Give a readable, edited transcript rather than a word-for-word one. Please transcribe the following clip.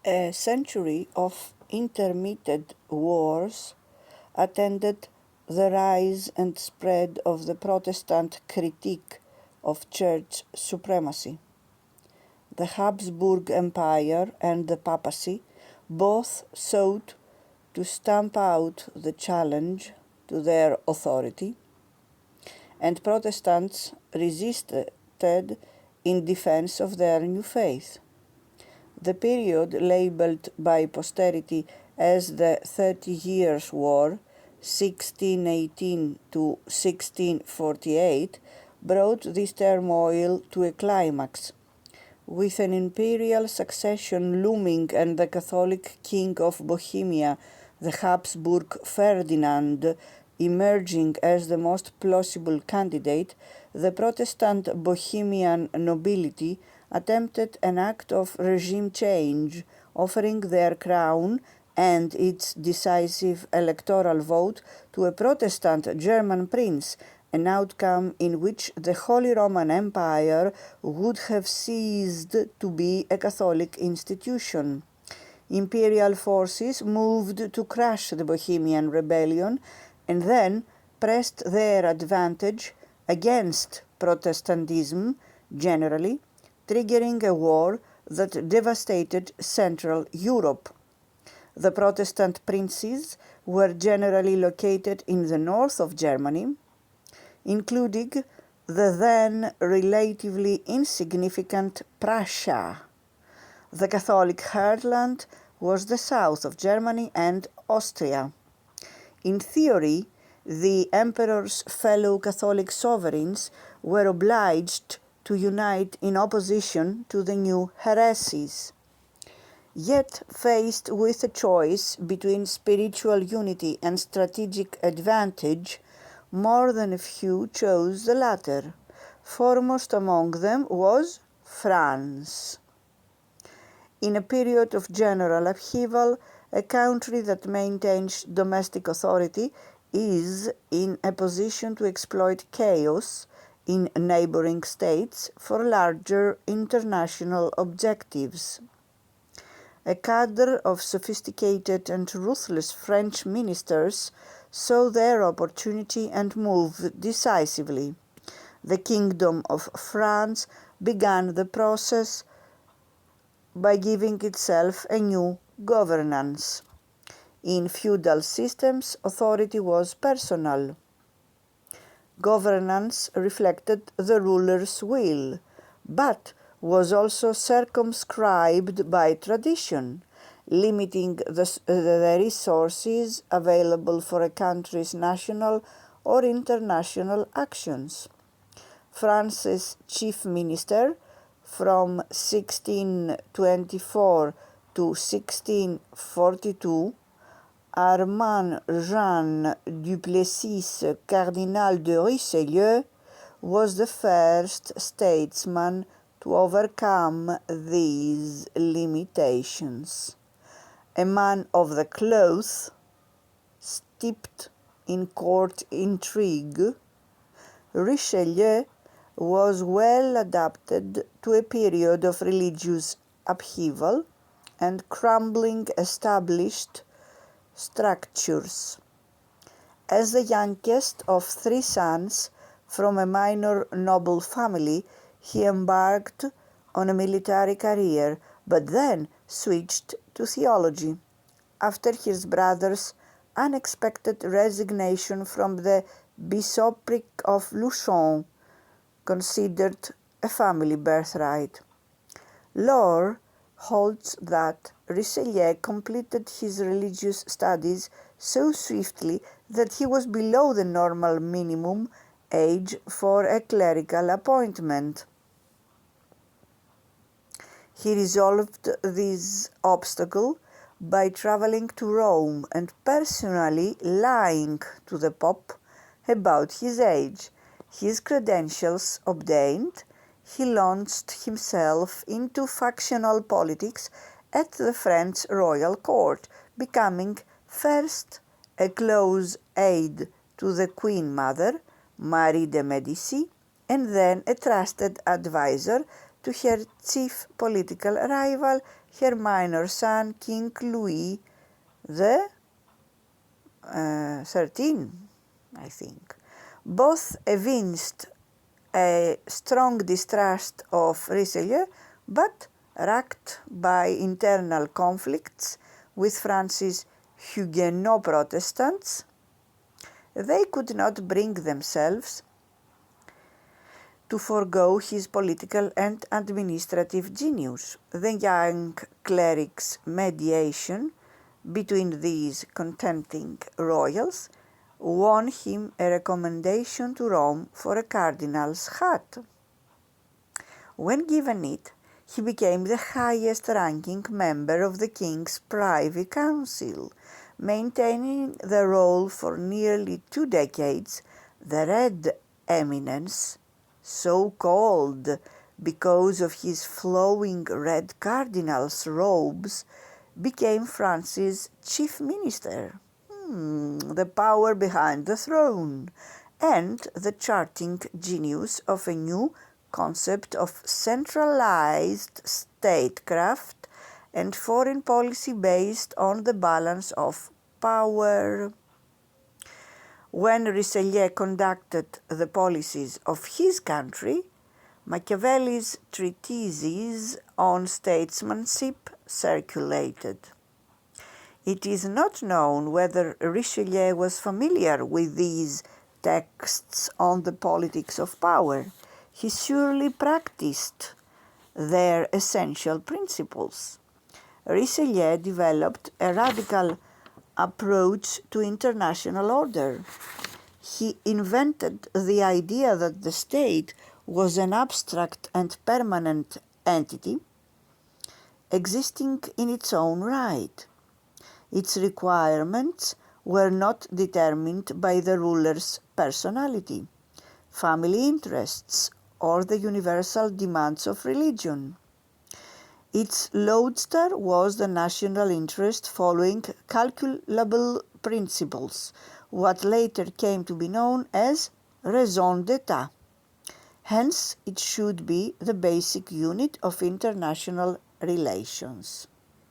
A century of intermittent wars attended the rise and spread of the Protestant critique of church supremacy. The Habsburg Empire and the papacy both sought to stamp out the challenge to their authority, and Protestants resisted in defense of their new faith. The period labeled by posterity as the 30 Years' War, 1618 to 1648, brought this turmoil to a climax, with an imperial succession looming and the Catholic King of Bohemia, the Habsburg Ferdinand, emerging as the most plausible candidate. The Protestant Bohemian nobility attempted an act of regime change, offering their crown and its decisive electoral vote to a Protestant German prince, an outcome in which the Holy Roman Empire would have ceased to be a Catholic institution. Imperial forces moved to crush the Bohemian rebellion and then pressed their advantage against Protestantism generally, triggering a war that devastated Central Europe. The Protestant princes were generally located in the north of Germany, including the then relatively insignificant Prussia. The Catholic heartland was the south of Germany and Austria. In theory, the emperor's fellow Catholic sovereigns were obliged to unite in opposition to the new heresies. Yet, faced with a choice between spiritual unity and strategic advantage, more than a few chose the latter. Foremost among them was France. In a period of general upheaval, a country that maintains domestic authority is in a position to exploit chaos in neighboring states for larger international objectives. A cadre of sophisticated and ruthless French ministers saw their opportunity and moved decisively. The Kingdom of France began the process by giving itself a new governance. In feudal systems, authority was personal. Governance reflected the ruler's will, but was also circumscribed by tradition, limiting the resources available for a country's national or international actions. France's chief minister, from 1624 to 1642, Armand Jean Duplessis, Cardinal de Richelieu, was the first statesman to overcome these limitations. A man of the cloth, steeped in court intrigue, Richelieu was well adapted to a period of religious upheaval and crumbling established structures. As the youngest of three sons from a minor noble family, he embarked on a military career, but then switched to theology. After his brother's unexpected resignation from the bishopric of Luchon, considered a family birthright. Lore holds that Richelieu completed his religious studies so swiftly that he was below the normal minimum age for a clerical appointment. He resolved this obstacle by traveling to Rome and personally lying to the Pope about his age. His credentials obtained, he launched himself into factional politics at the French royal court, becoming first a close aide to the Queen Mother, Marie de Medici, and then a trusted advisor to her chief political rival, her minor son, King Louis the 13, I think. Both evinced a strong distrust of Richelieu, but racked by internal conflicts with France's Huguenot Protestants, they could not bring themselves to forego his political and administrative genius. The young cleric's mediation between these contending royals won him a recommendation to Rome for a cardinal's hat. When given it, he became the highest-ranking member of the king's privy council, maintaining the role for nearly 2 decades. The Red Eminence, so called because of his flowing red cardinal's robes, became France's chief minister, the power behind the throne, and the charting genius of a new concept of centralized statecraft and foreign policy based on the balance of power. When Richelieu conducted the policies of his country, Machiavelli's treatises on statesmanship circulated. It is not known whether Richelieu was familiar with these texts on the politics of power. He surely practiced their essential principles. Richelieu developed a radical approach to international order. He invented the idea that the state was an abstract and permanent entity existing in its own right. Its requirements were not determined by the ruler's personality, family interests, or the universal demands of religion. Its lodestar was the national interest following calculable principles, what later came to be known as raison d'etat. Hence, it should be the basic unit of international relations.